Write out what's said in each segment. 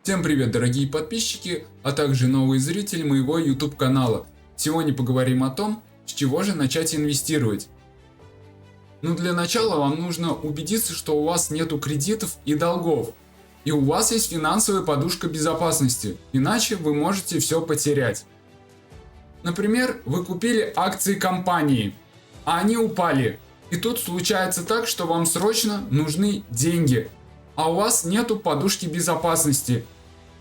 Всем привет, дорогие подписчики, а также новые зрители моего YouTube канала. Сегодня поговорим о том, с чего же начать инвестировать. Ну, для начала вам нужно убедиться, что у вас нету кредитов и долгов. И у вас есть финансовая подушка безопасности, иначе вы можете все потерять. Например, вы купили акции компании, а они упали. И тут случается так, что вам срочно нужны деньги, а у вас нету подушки безопасности.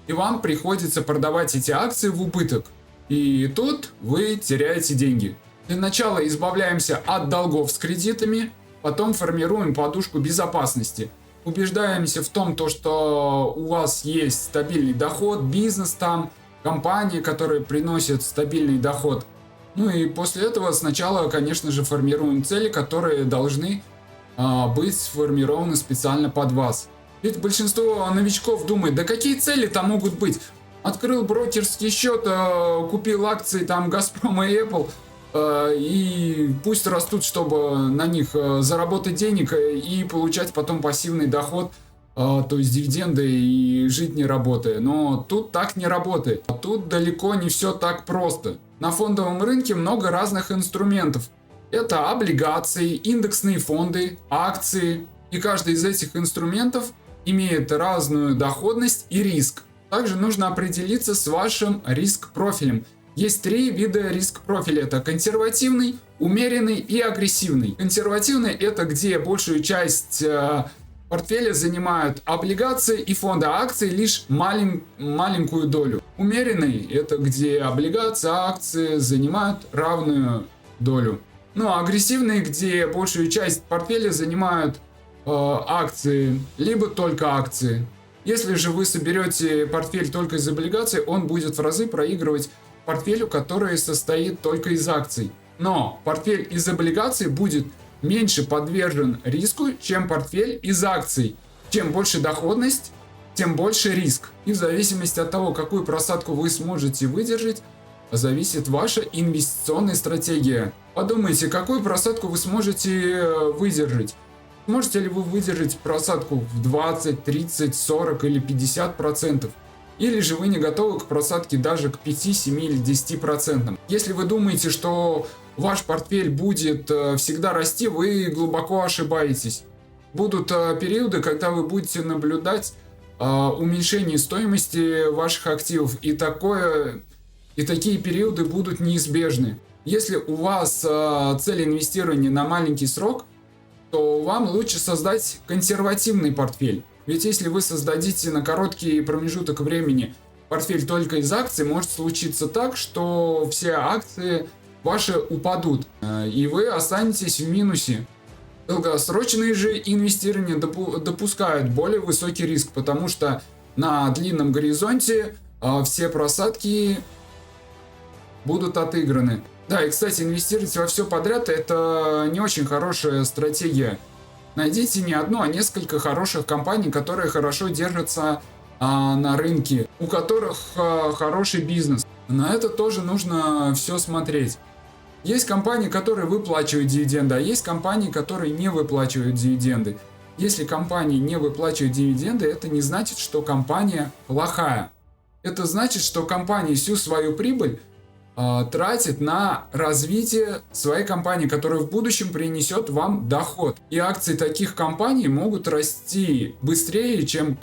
И вам приходится продавать эти акции в убыток. И тут вы теряете деньги. Для начала избавляемся от долгов с кредитами, потом формируем подушку безопасности. Убеждаемся в том, что у вас есть стабильный доход, бизнес там, компании, которые приносят стабильный доход. Ну и после этого сначала, конечно же, формируем цели, которые должны быть сформированы специально под вас. Ведь большинство новичков думает, да какие цели там могут быть? Открыл брокерский счет, купил акции там Газпрома и Apple, и пусть растут, чтобы на них заработать денег и получать потом пассивный доход, то есть дивиденды, и жить не работая. Но тут так не работает. Тут далеко не все так просто. На фондовом рынке много разных инструментов. Это облигации, индексные фонды, акции. И каждый из этих инструментов имеет разную доходность и риск. Также нужно определиться с вашим риск-профилем. Есть три вида риск-профиля. Это консервативный, умеренный и агрессивный. Консервативный — это где большую часть портфеля занимают облигации и фонды, а акции лишь маленькую долю. Умеренный — это где облигации, акции занимают равную долю. Ну а агрессивный, где большую часть портфеля занимают акции, либо только акции. Если же вы соберете портфель только из облигаций, он будет в разы проигрывать портфелю, который состоит только из акций. Но портфель из облигаций будет меньше подвержен риску, чем портфель из акций. Чем больше доходность, тем больше риск. И в зависимости от того, какую просадку вы сможете выдержать, зависит ваша инвестиционная стратегия. Подумайте, какую просадку вы сможете выдержать. Можете ли вы выдержать просадку в 20, 30, 40 или 50%? Или же вы не готовы к просадке даже к 5, 7 или 10%? Если вы думаете, что ваш портфель будет всегда расти, вы глубоко ошибаетесь. Будут периоды, когда вы будете наблюдать уменьшение стоимости ваших активов, и такие периоды будут неизбежны. Если у вас цель инвестирования на маленький срок, то вам лучше создать консервативный портфель. Ведь если вы создадите на короткий промежуток времени портфель только из акций, может случиться так, что все акции ваши упадут, и вы останетесь в минусе. Долгосрочные же инвестирования допускают более высокий риск, потому что на длинном горизонте все просадки будут отыграны. Да, и, кстати, инвестировать во все подряд — это не очень хорошая стратегия. Найдите не одну, а несколько хороших компаний, которые хорошо держатся на рынке, у которых хороший бизнес. На это тоже нужно все смотреть. Есть компании, которые выплачивают дивиденды, а есть компании, которые не выплачивают дивиденды. Если компания не выплачивает дивиденды, это не значит, что компания плохая. Это значит, что компания всю свою прибыль тратит на развитие своей компании, которая в будущем принесет вам доход. И акции таких компаний могут расти быстрее, чем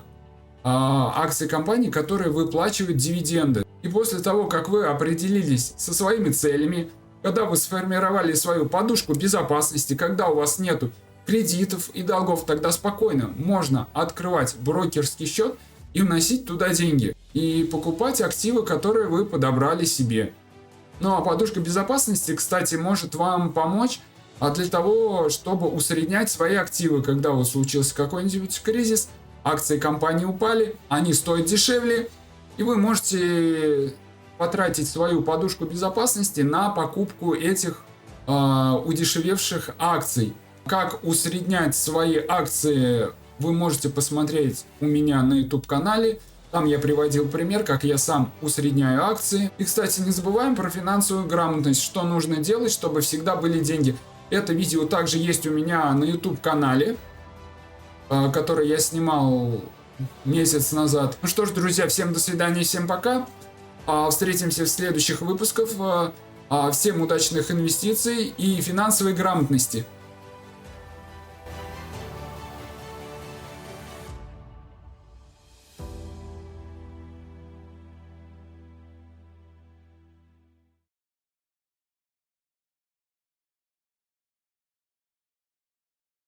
акции компаний, которые выплачивают дивиденды. И после того, как вы определились со своими целями, когда вы сформировали свою подушку безопасности, когда у вас нету кредитов и долгов, тогда спокойно можно открывать брокерский счет и вносить туда деньги. И покупать активы, которые вы подобрали себе. Ну а подушка безопасности, кстати, может вам помочь для того, чтобы усреднять свои активы. Когда у вас случился какой-нибудь кризис, акции компании упали, они стоят дешевле, и вы можете потратить свою подушку безопасности на покупку этих удешевевших акций. Как усреднять свои акции, вы можете посмотреть у меня на YouTube канале. Там я приводил пример, как я сам усредняю акции. И, кстати, не забываем про финансовую грамотность, что нужно делать, чтобы всегда были деньги. Это видео также есть у меня на YouTube канале, которое я снимал месяц назад. Ну что ж, друзья, всем до свидания, всем пока. Встретимся в следующих выпусках. Всем удачных инвестиций и финансовой грамотности.